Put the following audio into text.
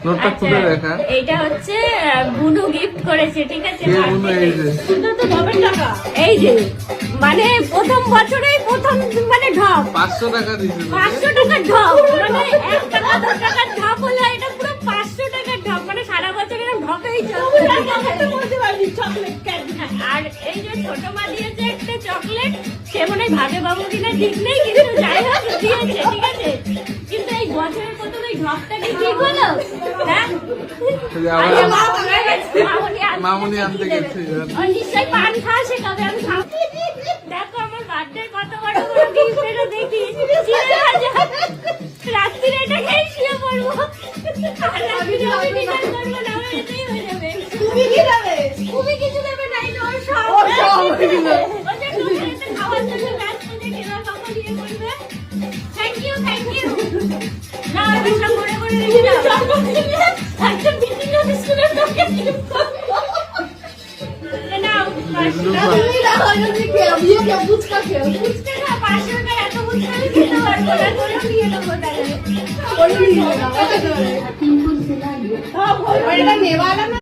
নোটটা খুলে দেখা। এইটা হচ্ছে বুনু গিফট করেছে, ঠিক আছে? এই যে মানে প্রথম বছরেই প্রথম মানে ঢপ 500 টাকা দিয়েছে। 500 টাকার ঢপ, মানে 1 টাকা 2 টাকার ঢপ হলো, এটা পুরো 500 টাকার ঢপ, মানে সারা বছর এরকম ঢপেই চলছে। আর এই যে ছোট মা দিয়েছে একটা চকলেট, সে মনে হয় ভাগে বাবু কিনা ঠিক নেই, কিন্তু যাই হোক দিয়েছে, ঠিক আছে? কিন্তু এই বছরের প্রথম এই ঢপটা কি ঠিক হলো? হ্যাঁ, মামুনি আনতে গেছে। নিশ্চয়ই পান খাওয়া শেখাবে, আমি খাবো। দেখো আমার বার্থডে কত বড় বড় গিফট, এটা দেখি রাত্রিরে এটা খেয়ে শুয়ে পড়বো, আর রাত্রিরে আমি ডিনার করবো না, আমার এটাই হয়ে যাবে। তুমি কিছু দেবে না, এটা ওর সব খাওয়ার জন্য ব্যস্ত, যে কেনা পাপা দিয়ে করবে। Thank you, thank you. না আমি সব করে করে রেখে দাও, একটা বিভিন্ন স্কুলের লোককে নাও। ফুচকা না, 500 টাকা এত ফুচকা আমি খেতে পারবো না, করেও নিয়ে নেবো তাহলে।